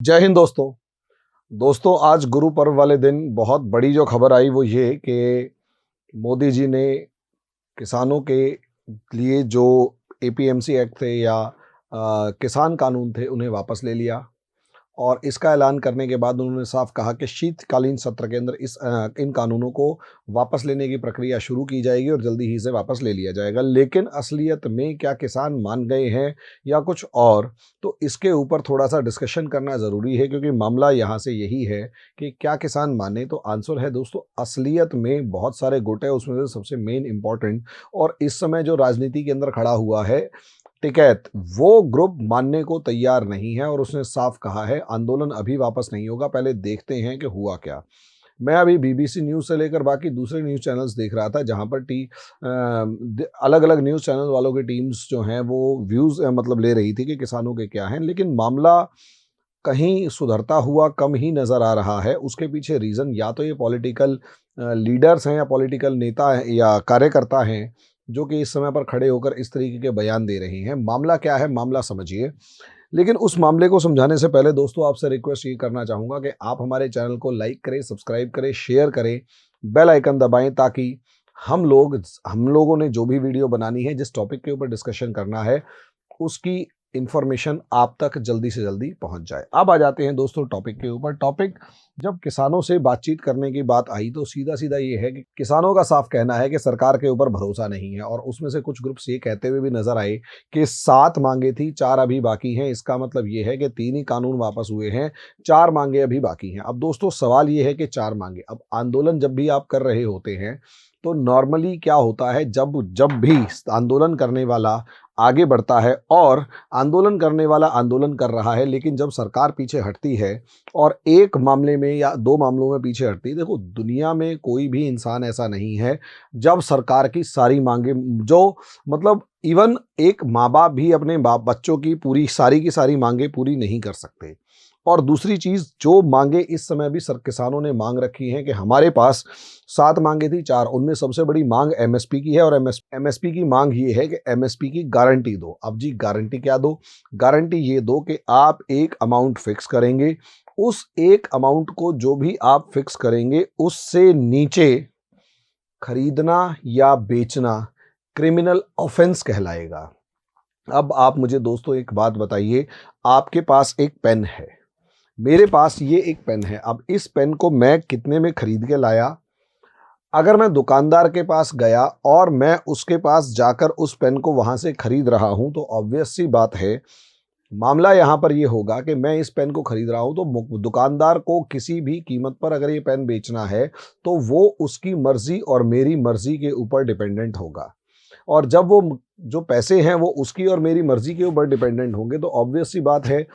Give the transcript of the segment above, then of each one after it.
जय हिंद दोस्तों। दोस्तों, आज गुरु पर्व वाले दिन बहुत बड़ी जो खबर आई वो ये कि मोदी जी ने किसानों के लिए जो एपीएमसी एक्ट थे या किसान कानून थे उन्हें वापस ले लिया। और इसका ऐलान करने के बाद उन्होंने साफ कहा कि शीतकालीन सत्र के अंदर इन कानूनों को वापस लेने की प्रक्रिया शुरू की जाएगी और जल्दी ही इसे वापस ले लिया जाएगा। लेकिन असलियत में क्या किसान मान गए हैं या कुछ और, तो इसके ऊपर थोड़ा सा डिस्कशन करना ज़रूरी है, क्योंकि मामला यहाँ से यही है कि क्या किसान माने। तो आंसर है दोस्तों, असलियत में बहुत सारे गुट है, उसमें से सबसे मेन इंपॉर्टेंट और इस समय जो राजनीति के अंदर खड़ा हुआ है टिकैत, वो ग्रुप मानने को तैयार नहीं है और उसने साफ कहा है आंदोलन अभी वापस नहीं होगा, पहले देखते हैं कि हुआ क्या। मैं अभी बीबीसी न्यूज़ से लेकर बाकी दूसरे न्यूज़ चैनल्स देख रहा था, जहां पर अलग अलग न्यूज़ चैनल वालों की टीम्स जो हैं वो व्यूज़ मतलब ले रही थी कि किसानों के क्या हैं, लेकिन मामला कहीं सुधरता हुआ कम ही नज़र आ रहा है। उसके पीछे रीज़न या तो ये पॉलिटिकल लीडर्स हैं या पॉलिटिकल नेता हैं या कार्यकर्ता हैं, जो कि इस समय पर खड़े होकर इस तरीके के बयान दे रहे हैं। मामला क्या है, मामला समझिए। लेकिन उस मामले को समझाने से पहले दोस्तों, आपसे रिक्वेस्ट ये करना चाहूँगा कि आप हमारे चैनल को लाइक करें, सब्सक्राइब करें, शेयर करें, बेल आइकन दबाएँ, ताकि हम लोगों ने जो भी वीडियो बनानी है, जिस टॉपिक के ऊपर डिस्कशन करना है, उसकी इन्फॉर्मेशन आप तक जल्दी से जल्दी पहुंच जाए। अब आ जाते हैं दोस्तों टॉपिक के ऊपर। टॉपिक, जब किसानों से बातचीत करने की बात आई तो सीधा सीधा ये है कि किसानों का साफ कहना है कि सरकार के ऊपर भरोसा नहीं है, और उसमें से कुछ ग्रुप्स ये कहते हुए भी नजर आए कि 7 मांगे थी, 4 अभी बाकी हैं। इसका मतलब ये है कि 3 ही कानून वापस हुए हैं, 4 मांगे अभी बाकी हैं। अब दोस्तों सवाल ये है कि 4 मांगे, अब आंदोलन जब भी आप कर रहे होते हैं तो नॉर्मली क्या होता है, जब जब भी आंदोलन करने वाला आगे बढ़ता है और आंदोलन करने वाला आंदोलन कर रहा है, लेकिन जब सरकार पीछे हटती है और एक मामले में या 2 मामलों में पीछे हटती है, देखो दुनिया में कोई भी इंसान ऐसा नहीं है जब सरकार की सारी मांगे, जो मतलब इवन एक माँ बाप भी अपने बच्चों की पूरी सारी की सारी मांगे पूरी नहीं कर सकते। और दूसरी चीज़, जो मांगे इस समय भी किसानों ने मांग रखी हैं कि हमारे पास 7 मांगे थी, 4, उनमें सबसे बड़ी मांग एमएसपी की है। और एमएसपी की मांग ये है कि एमएसपी की गारंटी दो। अब जी गारंटी क्या दो? गारंटी ये दो कि आप एक अमाउंट फिक्स करेंगे, उस एक अमाउंट को जो भी आप फिक्स करेंगे उससे नीचे खरीदना या बेचना क्रिमिनल ऑफेंस कहलाएगा। अब आप मुझे दोस्तों एक बात बताइए, आपके पास एक पेन है, मेरे पास ये एक पेन है। अब इस पेन को मैं कितने में खरीद के लाया? अगर मैं दुकानदार के पास गया और मैं उसके पास जाकर उस पेन को वहां से खरीद रहा हूं, तो ऑब्वियस सी बात है, मामला यहां पर ये होगा कि मैं इस पेन को खरीद रहा हूं तो दुकानदार को किसी भी कीमत पर अगर ये पेन बेचना है तो वो उसकी मर्जी और मेरी मर्जी के ऊपर डिपेंडेंट होगा। और जब वो जो पैसे हैं वो उसकी और मेरी मर्जी के ऊपर डिपेंडेंट होंगे, तो ऑब्वियस सी बात है,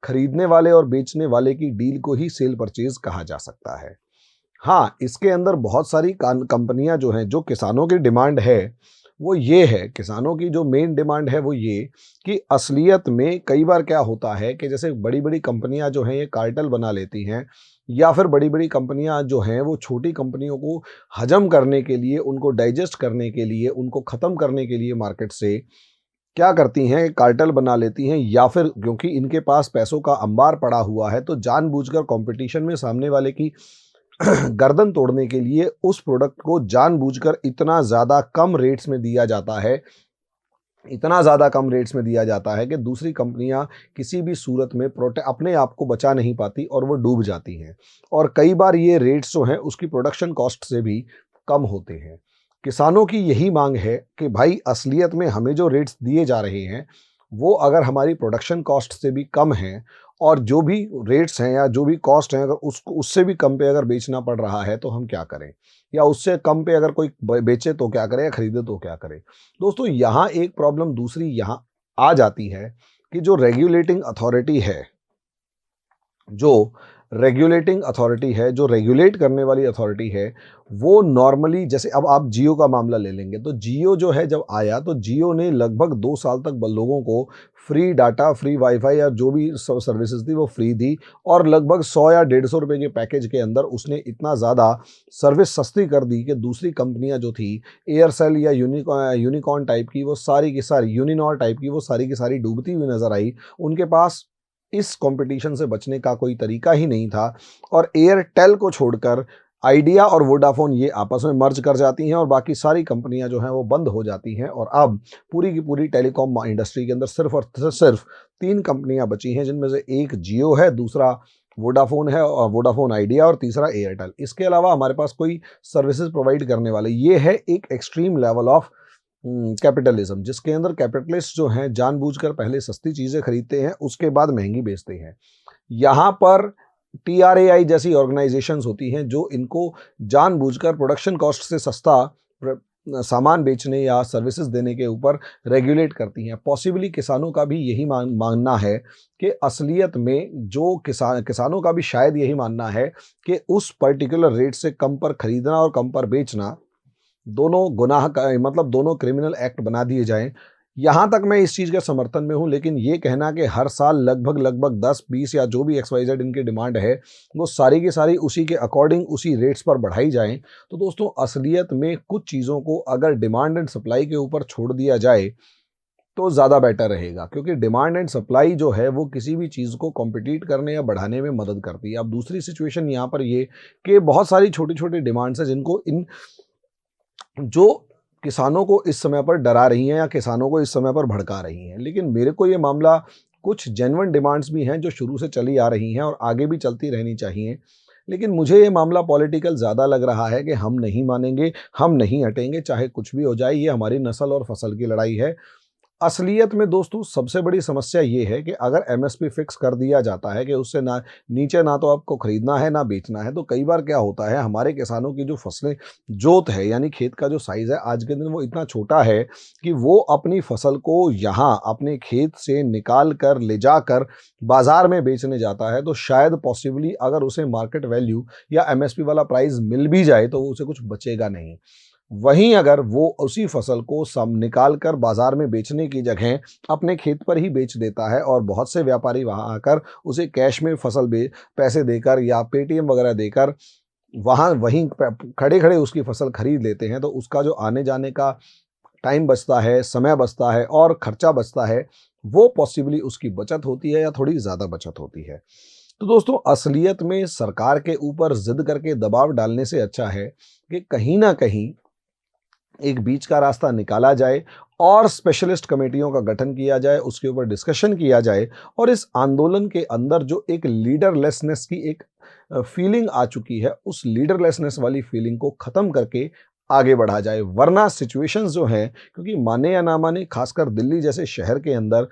खरीदने वाले और बेचने वाले की डील को ही सेल परचेज कहा जा सकता है। हाँ, इसके अंदर बहुत सारी कंपनियां जो हैं, जो किसानों की डिमांड है वो ये है, किसानों की जो मेन डिमांड है वो ये कि असलियत में कई बार क्या होता है कि जैसे बड़ी बड़ी कंपनियां जो हैं ये कार्टेल बना लेती हैं, या फिर बड़ी बड़ी कंपनियां जो हैं वो छोटी कंपनियों को हजम करने के लिए, उनको डाइजेस्ट करने के लिए, उनको ख़त्म करने के लिए मार्केट से क्या करती हैं, कार्टेल बना लेती हैं, या फिर क्योंकि इनके पास पैसों का अंबार पड़ा हुआ है तो जानबूझकर कंपटीशन में सामने वाले की गर्दन तोड़ने के लिए उस प्रोडक्ट को जानबूझकर इतना ज़्यादा कम रेट्स में दिया जाता है, इतना ज़्यादा कम रेट्स में दिया जाता है कि दूसरी कंपनियां किसी भी सूरत में अपने आप को बचा नहीं पाती और वो डूब जाती हैं। और कई बार ये रेट्स जो हैं उसकी प्रोडक्शन कॉस्ट से भी कम होते हैं। किसानों की यही मांग है कि भाई असलियत में हमें जो रेट्स दिए जा रहे हैं वो अगर हमारी प्रोडक्शन कॉस्ट से भी कम हैं, और जो भी रेट्स हैं या जो भी कॉस्ट हैं अगर उसको उससे भी कम पे अगर बेचना पड़ रहा है तो हम क्या करें, या उससे कम पे अगर कोई बेचे तो क्या करें, या खरीदे तो क्या करें। दोस्तों यहाँ एक प्रॉब्लम दूसरी यहाँ आ जाती है कि जो रेगुलेटिंग अथॉरिटी है, जो जो रेगुलेट करने वाली अथॉरिटी है, वो नॉर्मली, जैसे अब आप जियो का मामला ले लेंगे तो जियो जो है जब आया तो जियो ने लगभग 2 साल तक लोगों को फ्री डाटा, फ्री वाईफाई या जो भी सर्विसेज थी वो फ्री दी, और लगभग 100 या 150 रुपए के पैकेज के अंदर उसने इतना ज़्यादा सर्विस सस्ती कर दी कि दूसरी कंपनियां जो थी, एयरसेल या यूनिकॉर्न टाइप की वो सारी की सारी, यूनिनॉर टाइप की वो सारी की सारी डूबती हुई नजर आई। उनके पास इस कंपटीशन से बचने का कोई तरीका ही नहीं था और एयरटेल को छोड़कर आइडिया और वोडाफोन ये आपस में मर्ज कर जाती हैं और बाकी सारी कंपनियां जो हैं वो बंद हो जाती हैं और अब पूरी की पूरी टेलीकॉम इंडस्ट्री के अंदर सिर्फ और सिर्फ 3 कंपनियां बची हैं, जिनमें से एक जियो है, दूसरा वोडाफोन है और वोडाफोन आइडिया, और तीसरा एयरटेल। इसके अलावा हमारे पास कोई सर्विसेज प्रोवाइड करने वाले, ये है एक एक्सट्रीम लेवल ऑफ कैपिटलिज्म, जिसके अंदर कैपिटलिस्ट जो हैं जानबूझकर पहले सस्ती चीज़ें खरीदते हैं, उसके बाद महंगी बेचते हैं। यहाँ पर TRAI जैसी ऑर्गेनाइजेशंस होती हैं जो इनको जानबूझकर प्रोडक्शन कॉस्ट से सस्ता सामान बेचने या सर्विसेज देने के ऊपर रेगुलेट करती हैं। पॉसिबली किसानों का भी यही मानना है कि असलियत में जो किसानों का भी शायद यही मानना है कि उस पर्टिकुलर रेट से कम पर खरीदना और कम पर बेचना दोनों गुनाह का, मतलब दोनों क्रिमिनल एक्ट बना दिए जाएं। यहाँ तक मैं इस चीज़ के समर्थन में हूँ, लेकिन ये कहना कि हर साल लगभग 10-20 या जो भी XYZ इनकी डिमांड है वो सारी की सारी उसी के अकॉर्डिंग उसी रेट्स पर बढ़ाई जाएं, तो दोस्तों असलियत में कुछ चीज़ों को अगर डिमांड एंड सप्लाई के ऊपर छोड़ दिया जाए तो ज़्यादा बेटर रहेगा, क्योंकि डिमांड एंड सप्लाई जो है वो किसी भी चीज़ को कॉम्पिटिट करने या बढ़ाने में मदद करती है। अब दूसरी सिचुएशन यहाँ पर ये कि बहुत सारी छोटी छोटी डिमांड्स हैं जिनको जो किसानों को इस समय पर डरा रही हैं या किसानों को इस समय पर भड़का रही हैं। लेकिन मेरे को ये मामला, कुछ जेन्युइन डिमांड्स भी हैं जो शुरू से चली आ रही हैं और आगे भी चलती रहनी चाहिए, लेकिन मुझे ये मामला पॉलिटिकल ज़्यादा लग रहा है कि हम नहीं मानेंगे, हम नहीं हटेंगे, चाहे कुछ भी हो जाए। ये हमारी नस्ल और फसल की लड़ाई है। असलियत में दोस्तों सबसे बड़ी समस्या ये है कि अगर MSP फिक्स कर दिया जाता है कि उससे ना नीचे ना तो आपको खरीदना है ना बेचना है, तो कई बार क्या होता है, हमारे किसानों की जो फसलें जोत है यानी खेत का जो साइज़ है आज के दिन वो इतना छोटा है कि वो अपनी फसल को यहाँ अपने खेत से निकाल कर ले जाकर बाजार में बेचने जाता है, तो शायद पॉसिबली अगर उसे मार्केट वैल्यू या MSP वाला प्राइस मिल भी जाए तो वो उसे कुछ बचेगा नहीं। वहीं अगर वो उसी फसल को सम निकाल कर बाजार में बेचने की जगह अपने खेत पर ही बेच देता है और बहुत से व्यापारी वहां आकर उसे कैश में पैसे देकर या पेटीएम वगैरह देकर वहीं खड़े खड़े उसकी फसल खरीद लेते हैं, तो उसका जो आने जाने का टाइम बचता है, समय बचता है और खर्चा बचता है, वो पॉसिबली उसकी बचत होती है या थोड़ी ज़्यादा बचत होती है। तो दोस्तों असलियत में सरकार के ऊपर जिद करके दबाव डालने से अच्छा है कि कहीं ना कहीं एक बीच का रास्ता निकाला जाए और स्पेशलिस्ट कमेटियों का गठन किया जाए, उसके ऊपर डिस्कशन किया जाए और इस आंदोलन के अंदर जो एक लीडरलेसनेस की एक फीलिंग आ चुकी है, उस लीडरलेसनेस वाली फीलिंग को ख़त्म करके आगे बढ़ा जाए। वरना सिचुएशंस जो हैं, क्योंकि माने या ना माने, खासकर दिल्ली जैसे शहर के अंदर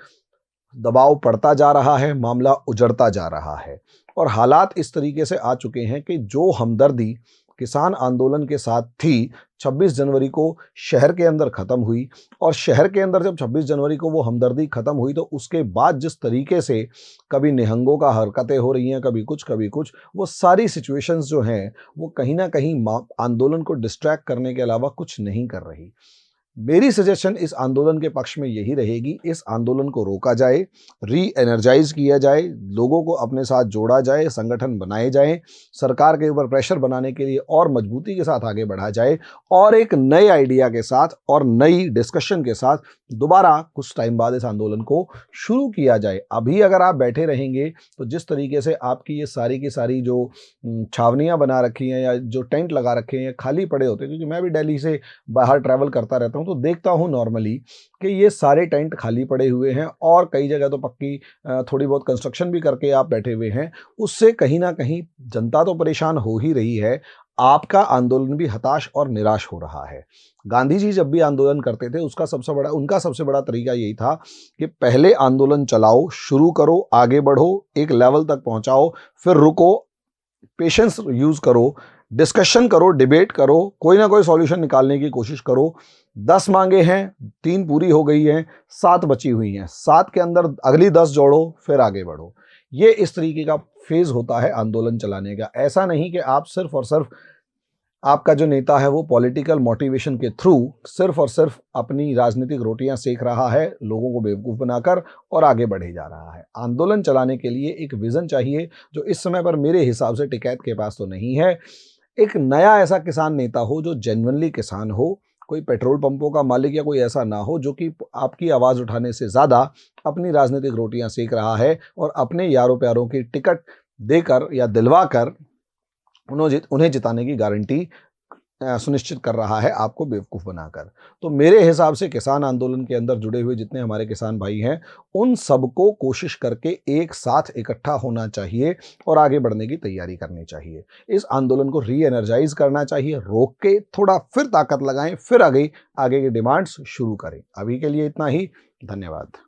दबाव पड़ता जा रहा है, मामला उजड़ता जा रहा है और हालात इस तरीके से आ चुके हैं कि जो हमदर्दी किसान आंदोलन के साथ थी 26 जनवरी को शहर के अंदर ख़त्म हुई, और शहर के अंदर जब 26 जनवरी को वो हमदर्दी ख़त्म हुई तो उसके बाद जिस तरीके से कभी निहंगों का हरकतें हो रही हैं, कभी कुछ, वो सारी सिचुएशंस जो हैं वो कहीं ना कहीं आंदोलन को डिस्ट्रैक्ट करने के अलावा कुछ नहीं कर रही। मेरी सजेशन इस आंदोलन के पक्ष में यही रहेगी, इस आंदोलन को रोका जाए, री एनर्जाइज किया जाए, लोगों को अपने साथ जोड़ा जाए, संगठन बनाए जाएं, सरकार के ऊपर प्रेशर बनाने के लिए और मजबूती के साथ आगे बढ़ा जाए और एक नए आइडिया के साथ और नई डिस्कशन के साथ दोबारा कुछ टाइम बाद इस आंदोलन को शुरू किया जाए। अभी अगर आप बैठे रहेंगे तो जिस तरीके से आपकी ये सारी की सारी जो छावनियाँ बना रखी हैं या जो टेंट लगा रखे हैं खाली पड़े होते हैं, क्योंकि मैं भी दिल्ली से बाहर ट्रैवल करता रहता हूँ तो देखता हूँ नॉर्मली कि ये सारे टेंट खाली पड़े हुए हैं और कई जगह तो पक्की थोड़ी बहुत कंस्ट्रक्शन भी करके आप बैठे हुए हैं। उससे कहीं ना कहीं जनता तो परेशान हो ही रही है, आपका आंदोलन भी हताश और निराश हो रहा है। गांधी जी जब भी आंदोलन करते थे उनका सबसे बड़ा तरीका यही था कि पहले आंदोलन चलाओ, शुरू करो, आगे बढ़ो, एक लेवल तक पहुंचाओ, फिर रुको, पेशेंस यूज करो, डिस्कशन करो, डिबेट करो, कोई ना कोई सॉल्यूशन निकालने की कोशिश करो। 10 मांगे हैं, 3 पूरी हो गई हैं, 7 बची हुई हैं, 7 के अंदर अगली 10 जोड़ो, फिर आगे बढ़ो। ये इस तरीके का फेज होता है आंदोलन चलाने का। ऐसा नहीं कि आप सिर्फ और सिर्फ आपका जो नेता है वो पॉलिटिकल मोटिवेशन के थ्रू सिर्फ और सिर्फ अपनी राजनीतिक रोटियां सेक रहा है, लोगों को बेवकूफ़ बनाकर और आगे बढ़े जा रहा है। आंदोलन चलाने के लिए एक विज़न चाहिए जो इस समय पर मेरे हिसाब से टिकैत के पास तो नहीं है। एक नया ऐसा किसान नेता हो जो जेन्युइनली किसान हो, कोई पेट्रोल पंपों का मालिक या कोई ऐसा ना हो जो कि आपकी आवाज़ उठाने से ज़्यादा अपनी राजनीतिक रोटियां सेक रहा है और अपने यारों प्यारों की टिकट देकर या दिलवाकर उन्हें जिताने की गारंटी सुनिश्चित कर रहा है, आपको बेवकूफ़ बनाकर। तो मेरे हिसाब से किसान आंदोलन के अंदर जुड़े हुए जितने हमारे किसान भाई हैं, उन सबको कोशिश करके एक साथ इकट्ठा होना चाहिए और आगे बढ़ने की तैयारी करनी चाहिए। इस आंदोलन को री एनर्जाइज़ करना चाहिए, रोक के थोड़ा फिर ताकत लगाएँ, फिर आगे आगे की डिमांड्स शुरू करें। अभी के लिए इतना ही, धन्यवाद।